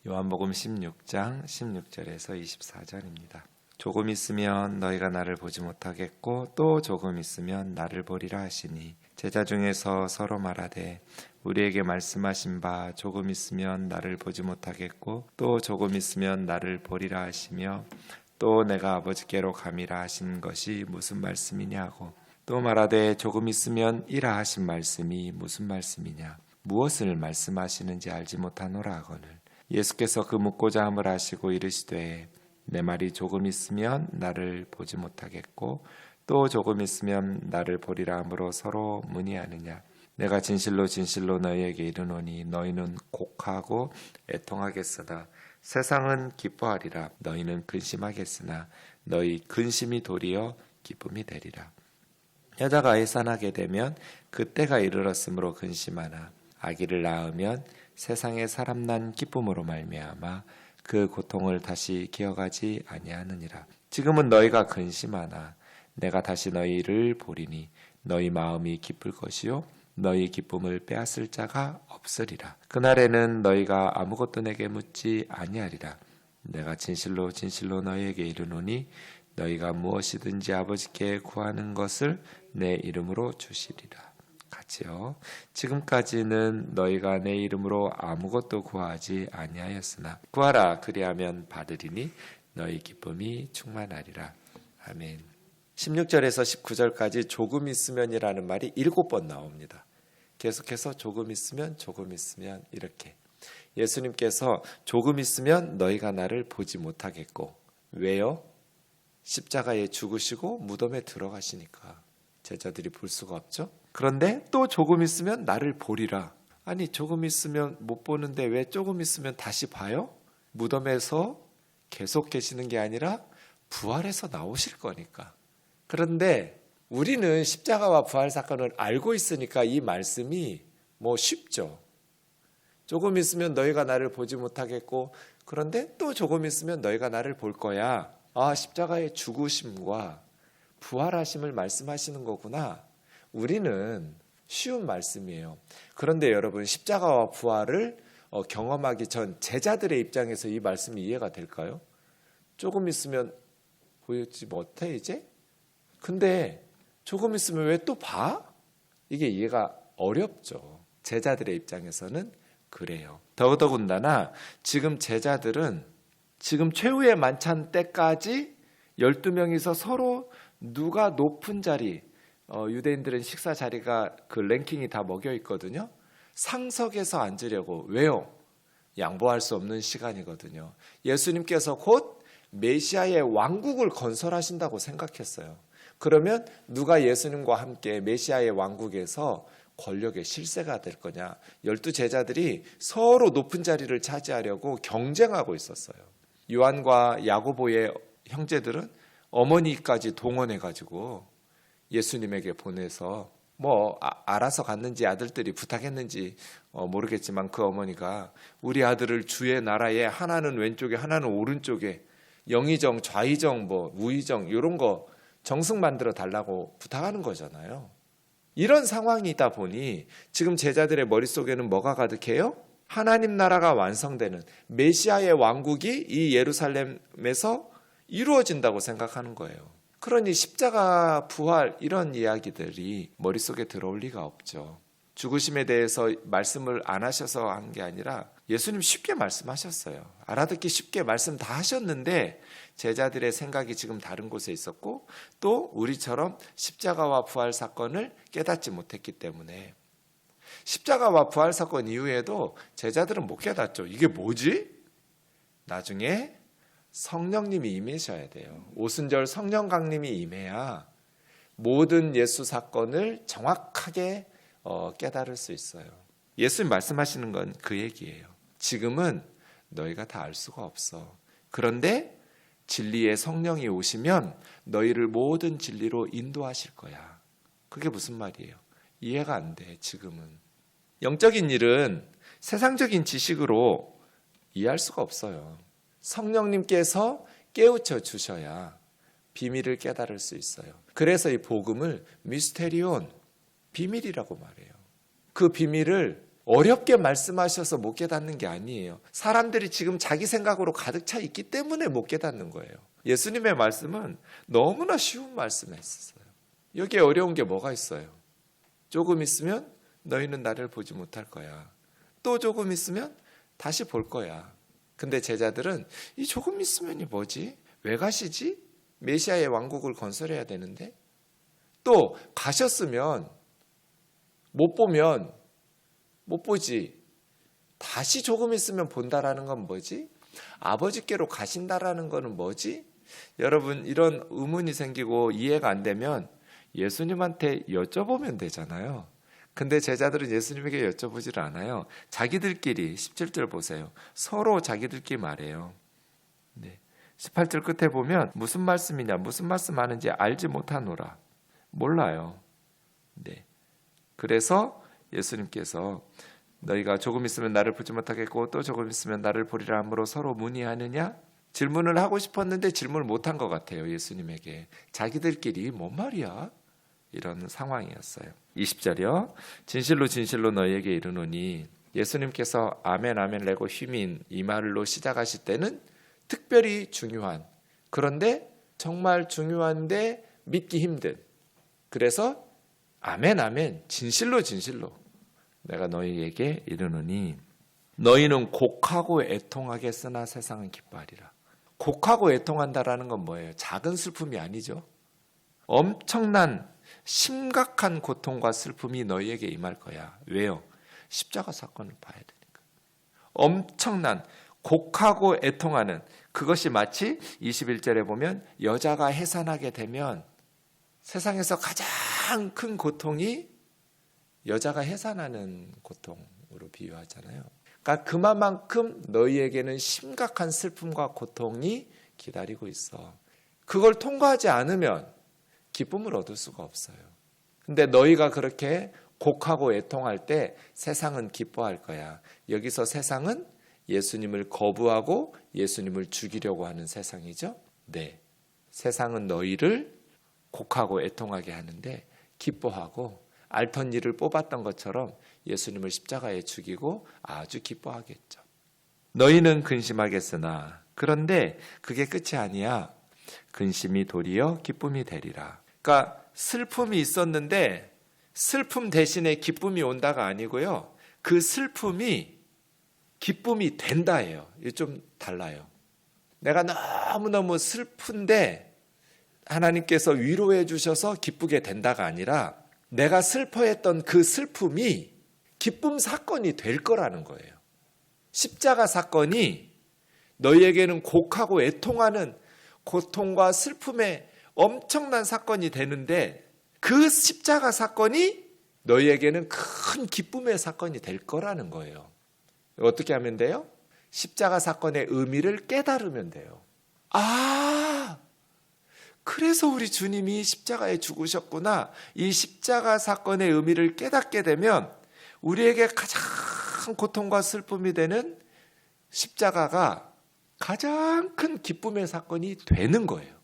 요한복음 16장 16절에서 24절입니다. 조금 있으면 너희가 나를 보지 못하겠고 또 조금 있으면 나를 보리라 하시니 제자 중에서 서로 말하되 우리에게 말씀하신 바 조금 있으면 나를 보지 못하겠고 또 조금 있으면 나를 보리라 하시며 또 내가 아버지께로 감이라 하신 것이 무슨 말씀이냐고 또 말하되 조금 있으면 이라 하신 말씀이 무슨 말씀이냐 무엇을 말씀하시는지 알지 못하노라 하거늘 예수께서 그 묻고자 함을 아시고 이르시되 내 말이 조금 있으면 나를 보지 못하겠고 또 조금 있으면 나를 보리라 함으로 서로 문의하느냐 내가 진실로 진실로 너희에게 이르노니 너희는 곡하고 애통하겠으나 세상은 기뻐하리라 너희는 근심하겠으나 너희 근심이 도리어 기쁨이 되리라 여자가 해산하게 되면 그때가 이르렀으므로 근심하나 아기를 낳으면 세상에 사람 난 기쁨으로 말미암아 그 고통을 다시 기억하지 아니하느니라. 지금은 너희가 근심하나 내가 다시 너희를 보리니 너희 마음이 기쁠 것이요 너희 기쁨을 빼앗을 자가 없으리라. 그날에는 너희가 아무것도 내게 묻지 아니하리라. 내가 진실로 진실로 너희에게 이르노니 너희가 무엇이든지 아버지께 구하는 것을 내 이름으로 주시리라. 같이요. 지금까지는 너희가 내 이름으로 아무것도 구하지 아니하였으나 구하라 그리하면 받으리니 너희 기쁨이 충만하리라. 아멘. 16절에서 19절까지 조금 있으면이라는 말이 7번 나옵니다. 계속해서 조금 있으면 이렇게 예수님께서 조금 있으면 너희가 나를 보지 못하겠고 왜요? 십자가에 죽으시고 무덤에 들어가시니까 제자들이 볼 수가 없죠. 그런데 또 조금 있으면 나를 보리라. 아니 조금 있으면 못 보는데 왜 조금 있으면 다시 봐요? 무덤에서 계속 계시는 게 아니라 부활해서 나오실 거니까. 그런데 우리는 십자가와 부활 사건을 알고 있으니까 이 말씀이 쉽죠. 조금 있으면 너희가 나를 보지 못하겠고 그런데 또 조금 있으면 너희가 나를 볼 거야. 아, 십자가의 죽으심과 부활하심을 말씀하시는 거구나. 우리는 쉬운 말씀이에요. 그런데 여러분 십자가와 부활을 경험하기 전 제자들의 입장에서 이 말씀이 이해가 될까요? 조금 있으면 보이지 못해 이제? 근데 조금 있으면 왜 또 봐? 이게 이해가 어렵죠. 제자들의 입장에서는 그래요. 더더군다나 지금 제자들은 지금 최후의 만찬 때까지 12명이서 서로 누가 높은 자리 유대인들은 식사 자리가 그 랭킹이 다 먹여 있거든요. 상석에서 앉으려고. 왜요? 양보할 수 없는 시간이거든요. 예수님께서 곧 메시아의 왕국을 건설하신다고 생각했어요. 그러면 누가 예수님과 함께 메시아의 왕국에서 권력의 실세가 될 거냐. 12제자들이 서로 높은 자리를 차지하려고 경쟁하고 있었어요. 요한과 야고보의 형제들은 어머니까지 동원해가지고 예수님에게 보내서 알아서 갔는지 아들들이 부탁했는지 모르겠지만 그 어머니가 우리 아들을 주의 나라에 하나는 왼쪽에 하나는 오른쪽에 영의정 좌의정 우의정 이런 거 정승 만들어 달라고 부탁하는 거잖아요. 이런 상황이다 보니 지금 제자들의 머릿속에는 뭐가 가득해요? 하나님 나라가 완성되는 메시아의 왕국이 이 예루살렘에서 이루어진다고 생각하는 거예요. 그러니 십자가, 부활 이런 이야기들이 머릿속에 들어올 리가 없죠. 죽으심에 대해서 말씀을 안 하셔서 한 게 아니라 예수님 쉽게 말씀하셨어요. 알아듣기 쉽게 말씀 다 하셨는데 제자들의 생각이 지금 다른 곳에 있었고 또 우리처럼 십자가와 부활 사건을 깨닫지 못했기 때문에 십자가와 부활 사건 이후에도 제자들은 못 깨닫죠. 이게 뭐지? 나중에 성령님이 임하셔야 돼요. 오순절 성령 강림이 임해야 모든 예수 사건을 정확하게 깨달을 수 있어요. 예수님 말씀하시는 건 그 얘기예요. 지금은 너희가 다 알 수가 없어. 그런데 진리의 성령이 오시면 너희를 모든 진리로 인도하실 거야. 그게 무슨 말이에요? 이해가 안 돼, 지금은. 영적인 일은 세상적인 지식으로 이해할 수가 없어요. 성령님께서 깨우쳐 주셔야 비밀을 깨달을 수 있어요. 그래서 이 복음을 미스테리온, 비밀이라고 말해요. 그 비밀을 어렵게 말씀하셔서 못 깨닫는 게 아니에요. 사람들이 지금 자기 생각으로 가득 차 있기 때문에 못 깨닫는 거예요. 예수님의 말씀은 너무나 쉬운 말씀이었어요. 여기에 어려운 게 뭐가 있어요? 조금 있으면 너희는 나를 보지 못할 거야. 또 조금 있으면 다시 볼 거야. 근데 제자들은 이 조금 있으면이 뭐지? 왜 가시지? 메시아의 왕국을 건설해야 되는데? 또 가셨으면 못 보면 못 보지. 다시 조금 있으면 본다라는 건 뭐지? 아버지께로 가신다라는 거는 뭐지? 여러분, 이런 의문이 생기고 이해가 안 되면 예수님한테 여쭤보면 되잖아요. 근데 제자들은 예수님에게 여쭤보질 않아요. 자기들끼리 17절 보세요. 서로 자기들끼리 말해요. 네. 18절 끝에 보면 무슨 말씀이냐, 무슨 말씀 하는지 알지 못하노라. 몰라요. 네. 그래서 예수님께서 너희가 조금 있으면 나를 보지 못하겠고 또 조금 있으면 나를 보리라 함으로 서로 문의하느냐? 질문을 하고 싶었는데 질문을 못한 것 같아요. 예수님에게. 자기들끼리 뭔 말이야? 이런 상황이었어요. 20절이요. 진실로 진실로 너희에게 이르노니 예수님께서 아멘 아멘 레고 휘민 이 말로 시작하실 때는 특별히 중요한, 그런데 정말 중요한데 믿기 힘든, 그래서 아멘 아멘 진실로 진실로 내가 너희에게 이르노니 너희는 곡하고 애통하게 쓰나 세상은 기뻐하리라. 곡하고 애통한다라는 건 뭐예요? 작은 슬픔이 아니죠. 엄청난 심각한 고통과 슬픔이 너희에게 임할 거야. 왜요? 십자가 사건을 봐야 되니까. 엄청난 곡하고 애통하는, 그것이 마치 21절에 보면 여자가 해산하게 되면 세상에서 가장 큰 고통이 여자가 해산하는 고통으로 비유하잖아요. 그러니까 그만큼 너희에게는 심각한 슬픔과 고통이 기다리고 있어. 그걸 통과하지 않으면 기쁨을 얻을 수가 없어요. 근데 너희가 그렇게 곡하고 애통할 때 세상은 기뻐할 거야. 여기서 세상은 예수님을 거부하고 예수님을 죽이려고 하는 세상이죠. 네. 세상은 너희를 곡하고 애통하게 하는데 기뻐하고 알턴 일을 뽑았던 것처럼 예수님을 십자가에 죽이고 아주 기뻐하겠죠. 너희는 근심하겠으나 그런데 그게 끝이 아니야. 근심이 도리어 기쁨이 되리라. 그러니까 슬픔이 있었는데 슬픔 대신에 기쁨이 온다가 아니고요. 그 슬픔이 기쁨이 된다예요. 이게 좀 달라요. 내가 너무너무 슬픈데 하나님께서 위로해 주셔서 기쁘게 된다가 아니라 내가 슬퍼했던 그 슬픔이 기쁨 사건이 될 거라는 거예요. 십자가 사건이 너희에게는 곡하고 애통하는 고통과 슬픔의 엄청난 사건이 되는데 그 십자가 사건이 너희에게는 큰 기쁨의 사건이 될 거라는 거예요. 어떻게 하면 돼요? 십자가 사건의 의미를 깨달으면 돼요. 아, 그래서 우리 주님이 십자가에 죽으셨구나. 이 십자가 사건의 의미를 깨닫게 되면 우리에게 가장 고통과 슬픔이 되는 십자가가 가장 큰 기쁨의 사건이 되는 거예요.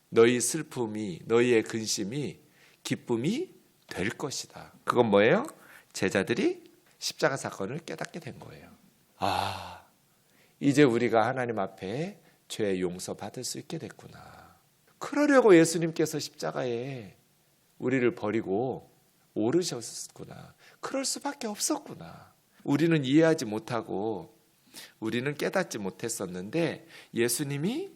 너희 슬픔이, 너희의 근심이 기쁨이 될 것이다. 그건 뭐예요? 제자들이 십자가 사건을 깨닫게 된 거예요. 아, 이제 우리가 하나님 앞에 죄 용서받을 수 있게 됐구나. 그러려고 예수님께서 십자가에 우리를 버리고 오르셨구나. 그럴 수밖에 없었구나. 우리는 이해하지 못하고 우리는 깨닫지 못했었는데 예수님이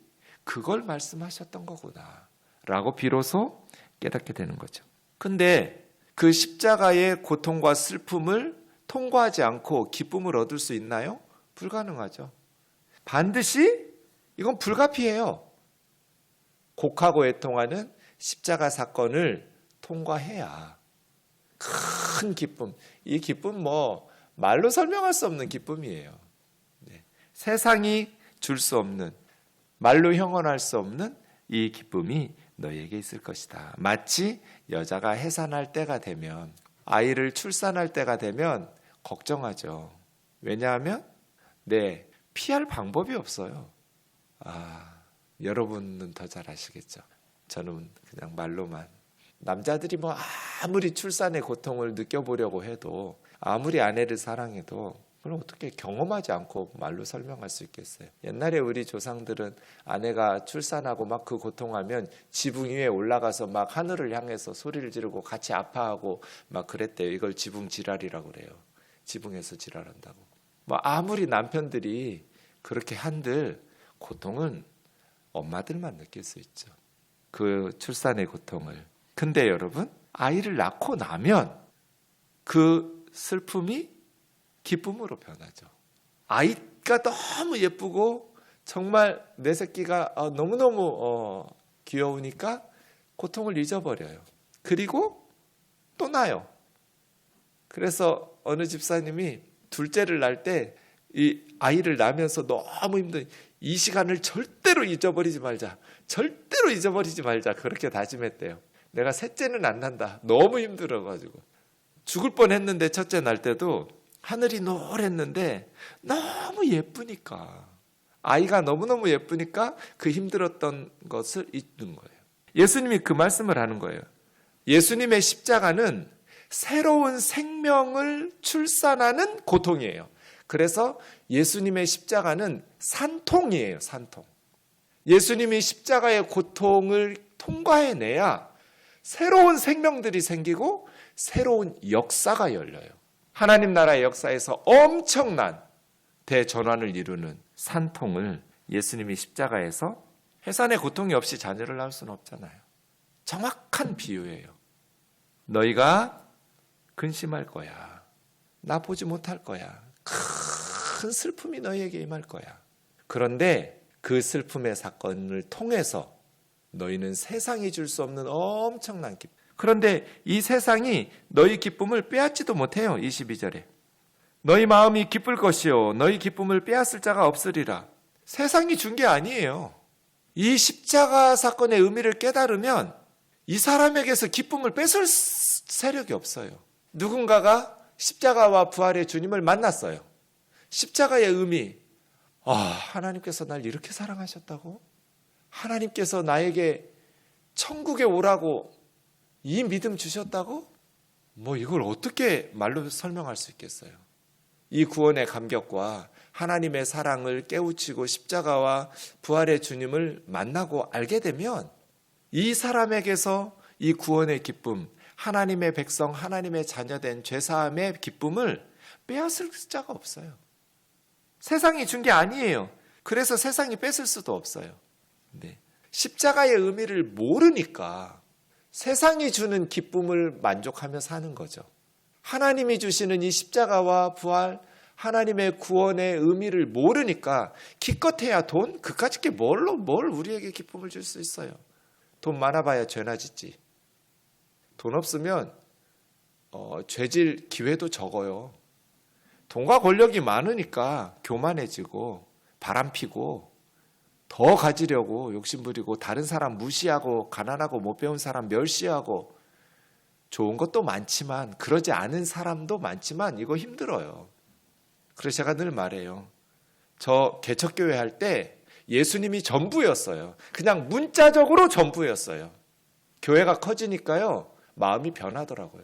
그걸 말씀하셨던 거구나 라고 비로소 깨닫게 되는 거죠. 근데 그 십자가의 고통과 슬픔을 통과하지 않고 기쁨을 얻을 수 있나요? 불가능하죠. 반드시 이건 불가피해요. 곡하고 애통하는 십자가 사건을 통과해야 큰 기쁨, 이 기쁨 뭐 말로 설명할 수 없는 기쁨이에요. 네. 세상이 줄 수 없는, 말로 형언할 수 없는 이 기쁨이 너희에게 있을 것이다. 마치 여자가 해산할 때가 되면, 아이를 출산할 때가 되면 걱정하죠. 왜냐하면 피할 방법이 없어요. 여러분은 더 잘 아시겠죠. 저는 그냥 말로만. 남자들이 뭐 아무리 출산의 고통을 느껴보려고 해도 아무리 아내를 사랑해도 그걸 어떻게 경험하지 않고 말로 설명할 수 있겠어요? 옛날에 우리 조상들은 아내가 출산하고 막 그 고통하면 지붕 위에 올라가서 막 하늘을 향해서 소리를 지르고 같이 아파하고 막 그랬대요. 이걸 지붕 지랄이라고 그래요. 지붕에서 지랄한다고. 뭐 아무리 남편들이 그렇게 한들 고통은 엄마들만 느낄 수 있죠. 그 출산의 고통을. 근데 여러분, 아이를 낳고 나면 그 슬픔이 기쁨으로 변하죠. 아이가 너무 예쁘고 정말 내 새끼가 너무너무 귀여우니까 고통을 잊어버려요. 그리고 또 나요. 그래서 어느 집사님이 둘째를 낳을 때 이 아이를 낳으면서 너무 힘든 이 시간을 절대로 잊어버리지 말자. 절대로 잊어버리지 말자. 그렇게 다짐했대요. 내가 셋째는 안 난다. 너무 힘들어가지고. 죽을 뻔했는데 첫째 날 때도 하늘이 노랬는데 너무 예쁘니까, 아이가 너무너무 예쁘니까 그 힘들었던 것을 잊는 거예요. 예수님이 그 말씀을 하는 거예요. 예수님의 십자가는 새로운 생명을 출산하는 고통이에요. 그래서 예수님의 십자가는 산통이에요. 산통. 예수님이 십자가의 고통을 통과해내야 새로운 생명들이 생기고 새로운 역사가 열려요. 하나님 나라의 역사에서 엄청난 대전환을 이루는 산통을 예수님이 십자가에서, 해산의 고통이 없이 자녀를 낳을 수는 없잖아요. 정확한 비유예요. 너희가 근심할 거야. 나 보지 못할 거야. 큰 슬픔이 너희에게 임할 거야. 그런데 그 슬픔의 사건을 통해서 너희는 세상이 줄 수 없는 엄청난 기쁨. 그런데 이 세상이 너희 기쁨을 빼앗지도 못해요. 22절에. 너희 마음이 기쁠 것이요 너희 기쁨을 빼앗을 자가 없으리라. 세상이 준 게 아니에요. 이 십자가 사건의 의미를 깨달으면 이 사람에게서 기쁨을 뺏을 세력이 없어요. 누군가가 십자가와 부활의 주님을 만났어요. 십자가의 의미, 하나님께서 날 이렇게 사랑하셨다고? 하나님께서 나에게 천국에 오라고 이 믿음 주셨다고? 뭐 이걸 어떻게 말로 설명할 수 있겠어요? 이 구원의 감격과 하나님의 사랑을 깨우치고 십자가와 부활의 주님을 만나고 알게 되면 이 사람에게서 이 구원의 기쁨, 하나님의 백성, 하나님의 자녀된 죄사함의 기쁨을 빼앗을 자가 없어요. 세상이 준 게 아니에요. 그래서 세상이 뺏을 수도 없어요. 근데 십자가의 의미를 모르니까 세상이 주는 기쁨을 만족하며 사는 거죠. 하나님이 주시는 이 십자가와 부활, 하나님의 구원의 의미를 모르니까 기껏해야 돈? 그까짓 게 뭘 우리에게 기쁨을 줄 수 있어요. 돈 많아봐야 죄나 짓지. 돈 없으면 죄질 기회도 적어요. 돈과 권력이 많으니까 교만해지고 바람피고 더 가지려고 욕심부리고 다른 사람 무시하고 가난하고 못 배운 사람 멸시하고, 좋은 것도 많지만 그러지 않은 사람도 많지만 이거 힘들어요. 그래서 제가 늘 말해요. 저 개척교회 할 때 예수님이 전부였어요. 그냥 문자적으로 전부였어요. 교회가 커지니까요 마음이 변하더라고요.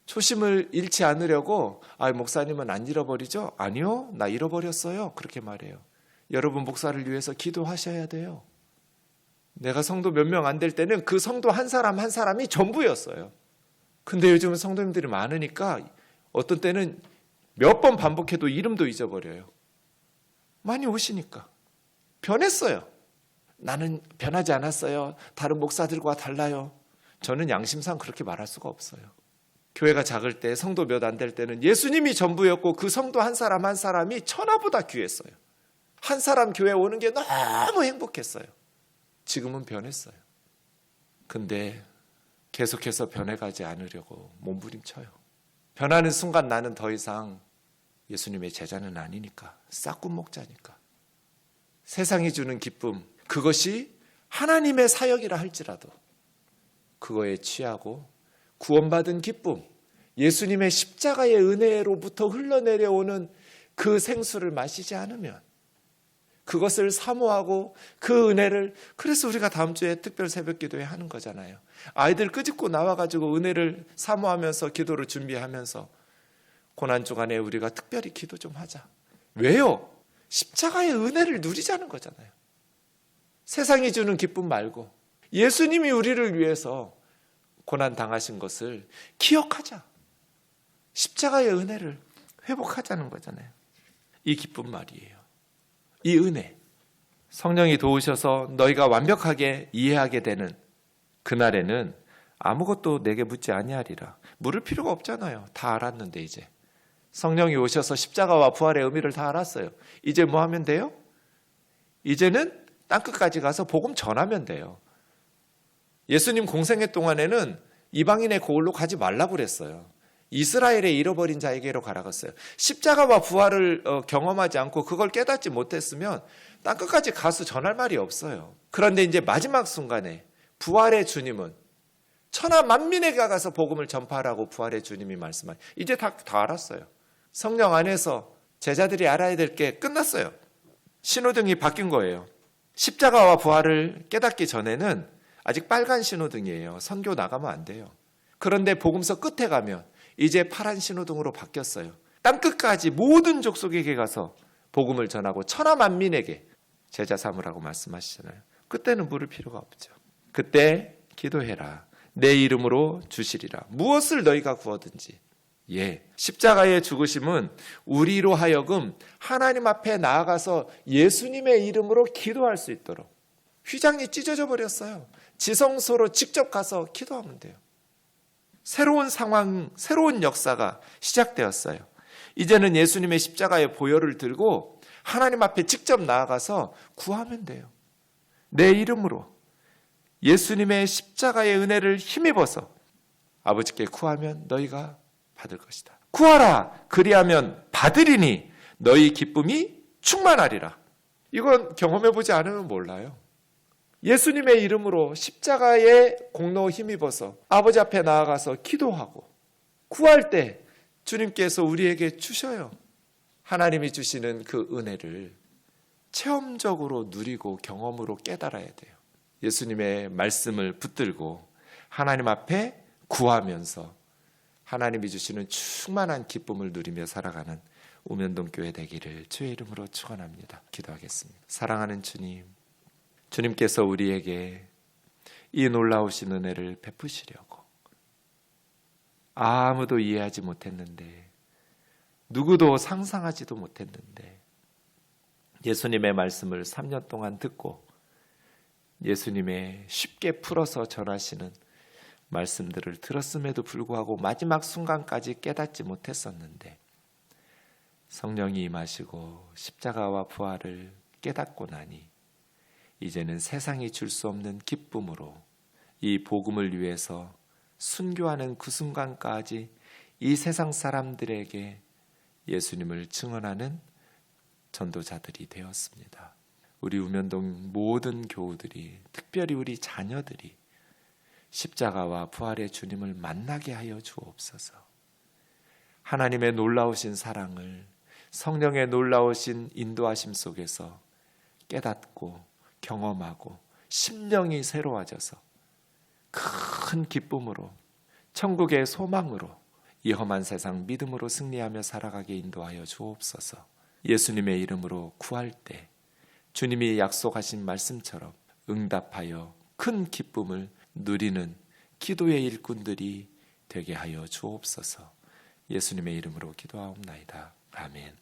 초심을 잃지 않으려고 목사님은 안 잃어버리죠? 아니요, 나 잃어버렸어요. 그렇게 말해요. 여러분 목사를 위해서 기도하셔야 돼요. 내가 성도 몇 명 안 될 때는 그 성도 한 사람 한 사람이 전부였어요. 근데 요즘은 성도님들이 많으니까 어떤 때는 몇 번 반복해도 이름도 잊어버려요. 많이 오시니까. 변했어요. 나는 변하지 않았어요. 다른 목사들과 달라요. 저는 양심상 그렇게 말할 수가 없어요. 교회가 작을 때, 성도 몇 안 될 때는 예수님이 전부였고 그 성도 한 사람 한 사람이 천하보다 귀했어요. 한 사람 교회 오는 게 너무 행복했어요. 지금은 변했어요. 근데 계속해서 변해가지 않으려고 몸부림쳐요. 변하는 순간 나는 더 이상 예수님의 제자는 아니니까, 싹군 목자니까. 세상이 주는 기쁨, 그것이 하나님의 사역이라 할지라도 그거에 취하고 구원받은 기쁨, 예수님의 십자가의 은혜로부터 흘러내려오는 그 생수를 마시지 않으면, 그것을 사모하고 그 은혜를, 그래서 우리가 다음 주에 특별 새벽 기도회 하는 거잖아요. 아이들 끄집고 나와가지고 은혜를 사모하면서 기도를 준비하면서 고난주간에 우리가 특별히 기도 좀 하자. 왜요? 십자가의 은혜를 누리자는 거잖아요. 세상이 주는 기쁨 말고 예수님이 우리를 위해서 고난 당하신 것을 기억하자. 십자가의 은혜를 회복하자는 거잖아요. 이 기쁨 말이에요. 이 은혜. 성령이 도우셔서 너희가 완벽하게 이해하게 되는 그날에는 아무것도 내게 묻지 아니하리라. 물을 필요가 없잖아요. 다 알았는데 이제. 성령이 오셔서 십자가와 부활의 의미를 다 알았어요. 이제 뭐 하면 돼요? 이제는 땅끝까지 가서 복음 전하면 돼요. 예수님 공생애 동안에는 이방인의 고을로 가지 말라고 그랬어요. 이스라엘의 잃어버린 자에게로 가라고 했어요. 십자가와 부활을 경험하지 않고 그걸 깨닫지 못했으면 땅끝까지 가서 전할 말이 없어요. 그런데 이제 마지막 순간에 부활의 주님은 천하 만민에게 가서 복음을 전파하라고 부활의 주님이 말씀하신, 이제 다 알았어요. 성령 안에서 제자들이 알아야 될 게 끝났어요. 신호등이 바뀐 거예요. 십자가와 부활을 깨닫기 전에는 아직 빨간 신호등이에요. 선교 나가면 안 돼요. 그런데 복음서 끝에 가면 이제 파란 신호등으로 바뀌었어요. 땅끝까지 모든 족속에게 가서 복음을 전하고 천하 만민에게 제자 삼으라고 말씀하시잖아요. 그때는 물을 필요가 없죠. 그때 기도해라. 내 이름으로 주시리라. 무엇을 너희가 구하든지. 십자가의 죽으심은 우리로 하여금 하나님 앞에 나아가서 예수님의 이름으로 기도할 수 있도록, 휘장이 찢어져 버렸어요. 지성소로 직접 가서 기도하면 돼요. 새로운 상황, 새로운 역사가 시작되었어요. 이제는 예수님의 십자가의 보혈을 들고 하나님 앞에 직접 나아가서 구하면 돼요. 내 이름으로 예수님의 십자가의 은혜를 힘입어서 아버지께 구하면 너희가 받을 것이다. 구하라. 그리하면 받으리니 너희 기쁨이 충만하리라. 이건 경험해보지 않으면 몰라요. 예수님의 이름으로 십자가의 공로 힘입어서 아버지 앞에 나아가서 기도하고 구할 때 주님께서 우리에게 주셔요. 하나님이 주시는 그 은혜를 체험적으로 누리고 경험으로 깨달아야 돼요. 예수님의 말씀을 붙들고 하나님 앞에 구하면서 하나님이 주시는 충만한 기쁨을 누리며 살아가는 우면동교회 되기를 주의 이름으로 축원합니다. 기도하겠습니다. 사랑하는 주님, 주님께서 우리에게 이 놀라우신 은혜를 베푸시려고 아무도 이해하지 못했는데, 누구도 상상하지도 못했는데 예수님의 말씀을 3년 동안 듣고 예수님의 쉽게 풀어서 전하시는 말씀들을 들었음에도 불구하고 마지막 순간까지 깨닫지 못했었는데 성령이 임하시고 십자가와 부활을 깨닫고 나니 이제는 세상이 줄 수 없는 기쁨으로 이 복음을 위해서 순교하는 그 순간까지 이 세상 사람들에게 예수님을 증언하는 전도자들이 되었습니다. 우리 우면동 모든 교우들이, 특별히 우리 자녀들이 십자가와 부활의 주님을 만나게 하여 주옵소서. 하나님의 놀라우신 사랑을 성령의 놀라우신 인도하심 속에서 깨닫고 경험하고 심령이 새로워져서 큰 기쁨으로 천국의 소망으로 이 험한 세상 믿음으로 승리하며 살아가게 인도하여 주옵소서. 예수님의 이름으로 구할 때 주님이 약속하신 말씀처럼 응답하여 큰 기쁨을 누리는 기도의 일꾼들이 되게 하여 주옵소서. 예수님의 이름으로 기도하옵나이다. 아멘.